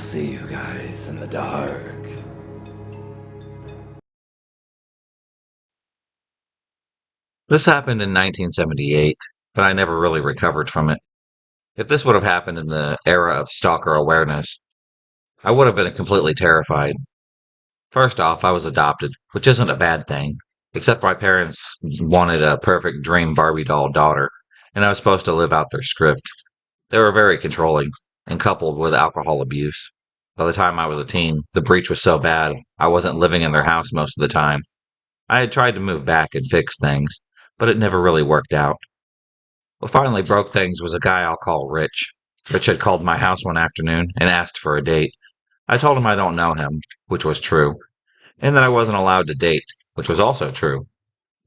see you guys in the dark. This happened in 1978, but I never really recovered from it. If this would have happened in the era of stalker awareness, I would have been completely terrified. First off, I was adopted, which isn't a bad thing, except my parents wanted a perfect dream Barbie doll daughter, and I was supposed to live out their script. They were very controlling, and coupled with alcohol abuse. By the time I was a teen, the breach was so bad, I wasn't living in their house most of the time. I had tried to move back and fix things, but it never really worked out. What finally broke things was a guy I'll call Rich. Rich had called my house one afternoon and asked for a date. I told him I don't know him, which was true, and that I wasn't allowed to date, which was also true.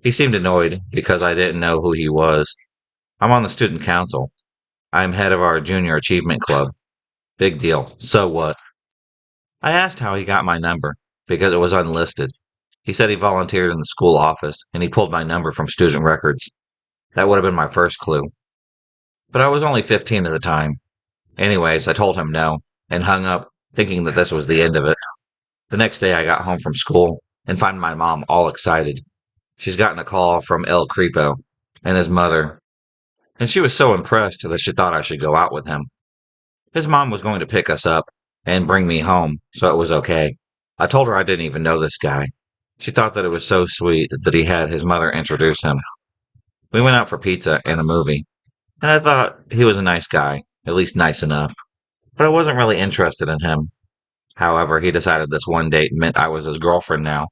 He seemed annoyed because I didn't know who he was. I'm on the student council. I'm head of our junior achievement club. Big deal. So what? I asked how he got my number, because it was unlisted. He said he volunteered in the school office, and he pulled my number from student records. That would have been my first clue. But I was only 15 at the time. Anyways, I told him no, and hung up, thinking that this was the end of it. The next day I got home from school, and find my mom all excited. She's gotten a call from El Creepo and his mother, and she was so impressed that she thought I should go out with him. His mom was going to pick us up and bring me home, so it was okay. I told her I didn't even know this guy. She thought that it was so sweet that he had his mother introduce him. We went out for pizza and a movie, and I thought he was a nice guy, at least nice enough. But I wasn't really interested in him. However, he decided this one date meant I was his girlfriend now.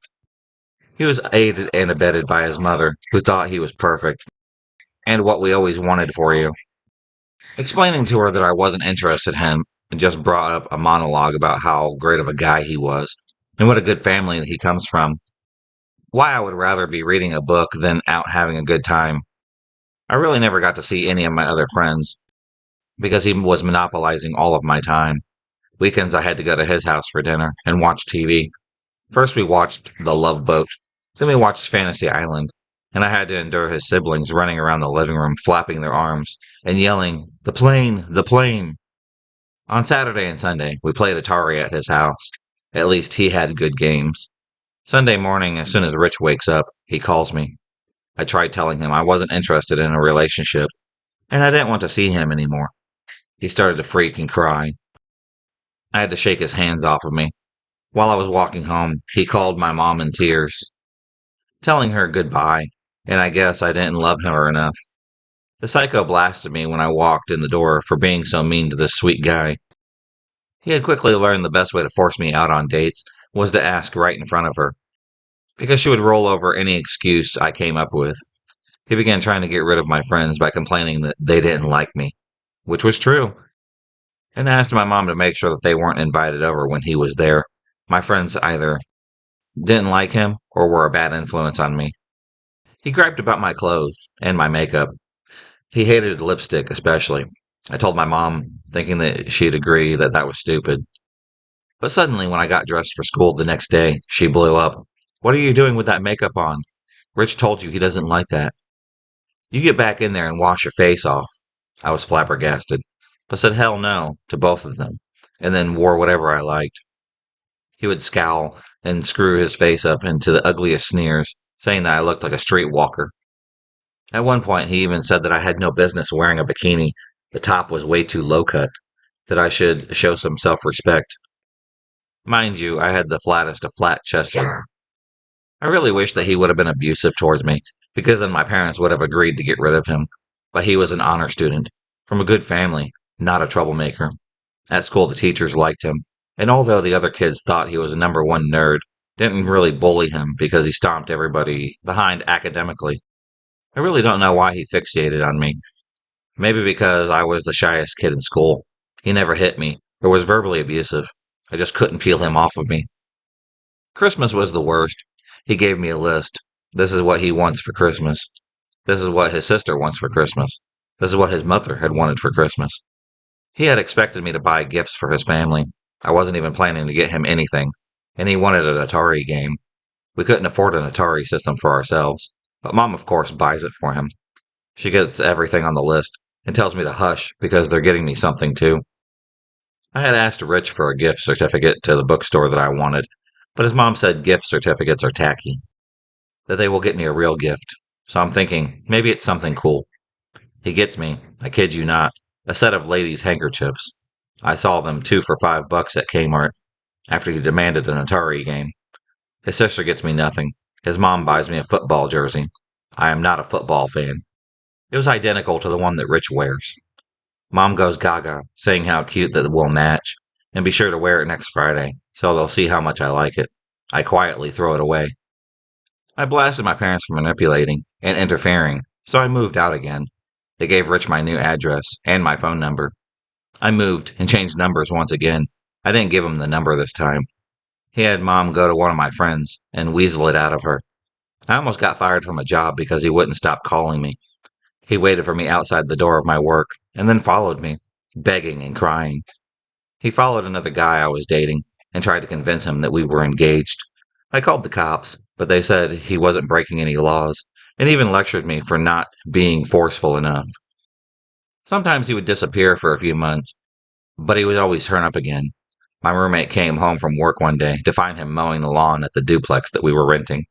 He was aided and abetted by his mother, who thought he was perfect, and what we always wanted for you. Explaining to her that I wasn't interested in him, and just brought up a monologue about how great of a guy he was, and what a good family he comes from. Why I would rather be reading a book than out having a good time. I really never got to see any of my other friends, because he was monopolizing all of my time. Weekends I had to go to his house for dinner and watch TV. First we watched The Love Boat, then we watched Fantasy Island, and I had to endure his siblings running around the living room flapping their arms and yelling, "The plane! The plane!" On Saturday and Sunday, we played Atari at his house. At least he had good games. Sunday morning, as soon as Rich wakes up, he calls me. I tried telling him I wasn't interested in a relationship, and I didn't want to see him anymore. He started to freak and cry. I had to shake his hands off of me. While I was walking home, he called my mom in tears, telling her goodbye, and I guess I didn't love her enough. The psycho blasted me when I walked in the door for being so mean to this sweet guy. He had quickly learned the best way to force me out on dates was to ask right in front of her, because she would roll over any excuse I came up with. He began trying to get rid of my friends by complaining that they didn't like me, which was true, and asked my mom to make sure that they weren't invited over when he was there. My friends either didn't like him or were a bad influence on me. He griped about my clothes and my makeup. He hated lipstick, especially. I told my mom, thinking that she'd agree that that was stupid. But suddenly, when I got dressed for school the next day, she blew up. "What are you doing with that makeup on? Rich told you he doesn't like that. You get back in there and wash your face off." I was flabbergasted, but said hell no to both of them, and then wore whatever I liked. He would scowl and screw his face up into the ugliest sneers, saying that I looked like a streetwalker. At one point, he even said that I had no business wearing a bikini. The top was way too low cut, that I should show some self respect. Mind you, I had the flattest of flat chested. I really wish that he would have been abusive towards me, because then my parents would have agreed to get rid of him. But he was an honor student, from a good family, not a troublemaker. At school, the teachers liked him, and although the other kids thought he was a number one nerd, didn't really bully him because he stomped everybody behind academically. I really don't know why he fixated on me. Maybe because I was the shyest kid in school. He never hit me, or was verbally abusive. I just couldn't peel him off of me. Christmas was the worst. He gave me a list. This is what he wants for Christmas. This is what his sister wants for Christmas. This is what his mother had wanted for Christmas. He had expected me to buy gifts for his family. I wasn't even planning to get him anything, and he wanted an Atari game. We couldn't afford an Atari system for ourselves, but Mom, of course, buys it for him. She gets everything on the list and tells me to hush because they're getting me something too. I had asked Rich for a gift certificate to the bookstore that I wanted, but his mom said gift certificates are tacky, that they will get me a real gift. So I'm thinking, maybe it's something cool. He gets me, I kid you not, a set of ladies' handkerchiefs. I saw them 2 for $5 at Kmart after he demanded an Atari game. His sister gets me nothing. His mom buys me a football jersey. I am not a football fan. It was identical to the one that Rich wears. Mom goes gaga, saying how cute that will match, and be sure to wear it next Friday, so they'll see how much I like it. I quietly throw it away. I blasted my parents for manipulating and interfering, so I moved out again. They gave Rich my new address and my phone number. I moved and changed numbers once again. I didn't give him the number this time. He had Mom go to one of my friends and weasel it out of her. I almost got fired from a job because he wouldn't stop calling me. He waited for me outside the door of my work and then followed me, begging and crying. He followed another guy I was dating and tried to convince him that we were engaged. I called the cops, but they said he wasn't breaking any laws and even lectured me for not being forceful enough. Sometimes he would disappear for a few months, but he would always turn up again. My roommate came home from work one day to find him mowing the lawn at the duplex that we were renting.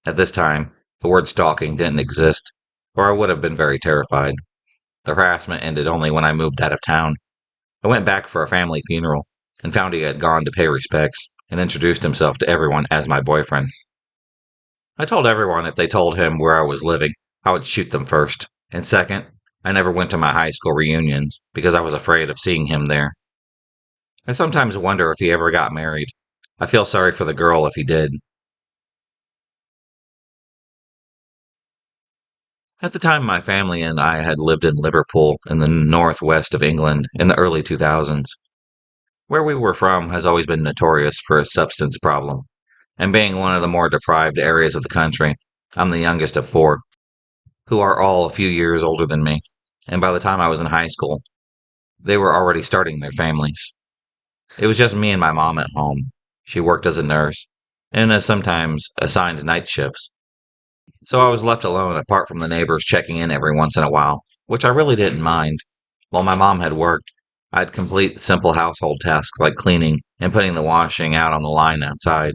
At this time, the word stalking didn't exist, or I would have been very terrified. The harassment ended only when I moved out of town. I went back for a family funeral and found he had gone to pay respects and introduced himself to everyone as my boyfriend. I told everyone if they told him where I was living, I would shoot them first. And second, I never went to my high school reunions because I was afraid of seeing him there. I sometimes wonder if he ever got married. I feel sorry for the girl if he did. At the time, my family and I had lived in Liverpool in the northwest of England in the early 2000s. Where we were from has always been notorious for a substance problem, and being one of the more deprived areas of the country, I'm the youngest of 4, who are all a few years older than me, and by the time I was in high school, they were already starting their families. It was just me and my mom at home. She worked as a nurse, and as sometimes assigned night shifts, so I was left alone apart from the neighbors checking in every once in a while, which I really didn't mind. While my mom had worked, I'd complete simple household tasks like cleaning and putting the washing out on the line outside.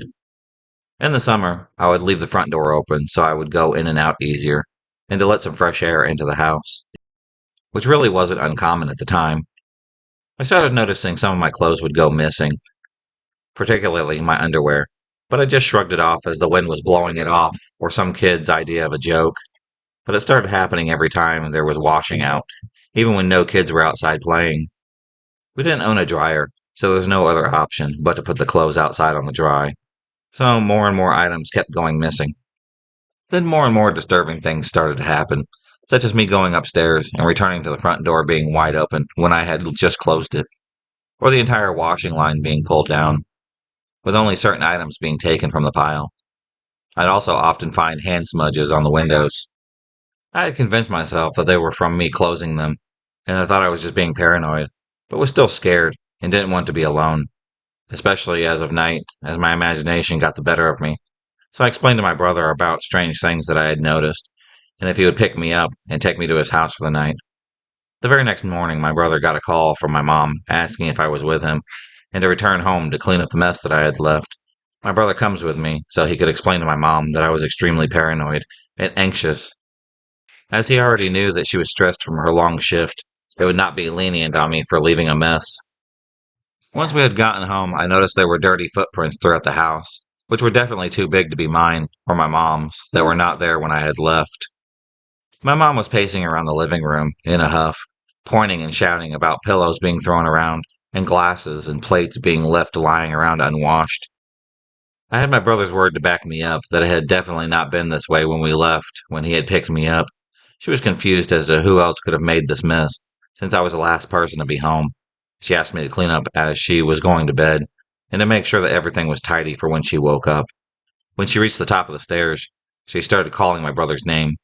In the summer, I would leave the front door open so I would go in and out easier, and to let some fresh air into the house, which really wasn't uncommon at the time. I started noticing some of my clothes would go missing, particularly my underwear, but I just shrugged it off as the wind was blowing it off, or some kid's idea of a joke. But it started happening every time there was washing out, even when no kids were outside playing. We didn't own a dryer, so there's no other option but to put the clothes outside on the dry. So more and more items kept going missing. Then more and more disturbing things started to happen, such as me going upstairs and returning to the front door being wide open when I had just closed it, or the entire washing line being pulled down, with only certain items being taken from the pile. I'd also often find hand smudges on the windows. I had convinced myself that they were from me closing them, and I thought I was just being paranoid, but was still scared and didn't want to be alone, especially as of night, as my imagination got the better of me. So I explained to my brother about strange things that I had noticed, and if he would pick me up and take me to his house for the night. The very next morning, my brother got a call from my mom asking if I was with him and to return home to clean up the mess that I had left. My brother comes with me so he could explain to my mom that I was extremely paranoid and anxious. As he already knew that she was stressed from her long shift, it would not be lenient on me for leaving a mess. Once we had gotten home, I noticed there were dirty footprints throughout the house, which were definitely too big to be mine or my mom's, that were not there when I had left. My mom was pacing around the living room in a huff, pointing and shouting about pillows being thrown around and glasses and plates being left lying around unwashed. I had my brother's word to back me up that it had definitely not been this way when we left, when he had picked me up. She was confused as to who else could have made this mess, since I was the last person to be home. She asked me to clean up as she was going to bed, and to make sure that everything was tidy for when she woke up. When she reached the top of the stairs, she started calling my brother's name.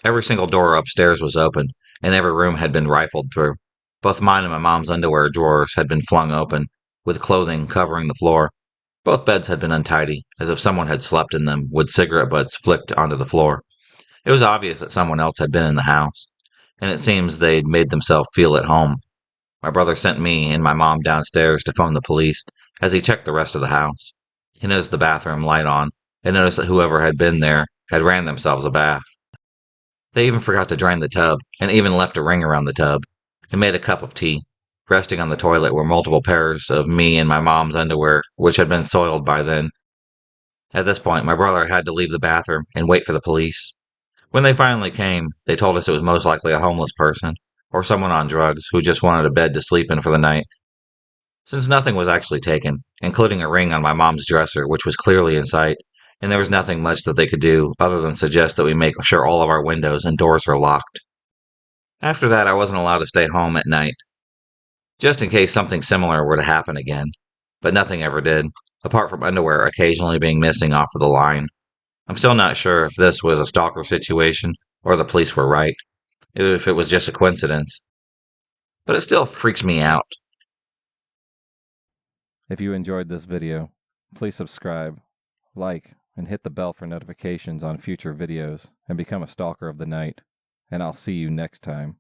Every single door upstairs was open, and every room had been rifled through. Both mine and my mom's underwear drawers had been flung open, with clothing covering the floor. Both beds had been untidy, as if someone had slept in them, with cigarette butts flicked onto the floor. It was obvious that someone else had been in the house, and it seems they'd made themselves feel at home. My brother sent me and my mom downstairs to phone the police as he checked the rest of the house. He noticed the bathroom light on and noticed that whoever had been there had ran themselves a bath. They even forgot to drain the tub and even left a ring around the tub and made a cup of tea. Resting on the toilet were multiple pairs of me and my mom's underwear, which had been soiled by then. At this point, my brother had to leave the bathroom and wait for the police. When they finally came, they told us it was most likely a homeless person or someone on drugs who just wanted a bed to sleep in for the night. Since nothing was actually taken, including a ring on my mom's dresser, which was clearly in sight, and there was nothing much that they could do other than suggest that we make sure all of our windows and doors are locked. After that, I wasn't allowed to stay home at night, just in case something similar were to happen again. But nothing ever did, apart from underwear occasionally being missing off of the line. I'm still not sure if this was a stalker situation or the police were right, if it was just a coincidence. But it still freaks me out. If you enjoyed this video, please subscribe, like, and hit the bell for notifications on future videos and become a stalker of the night. And I'll see you next time.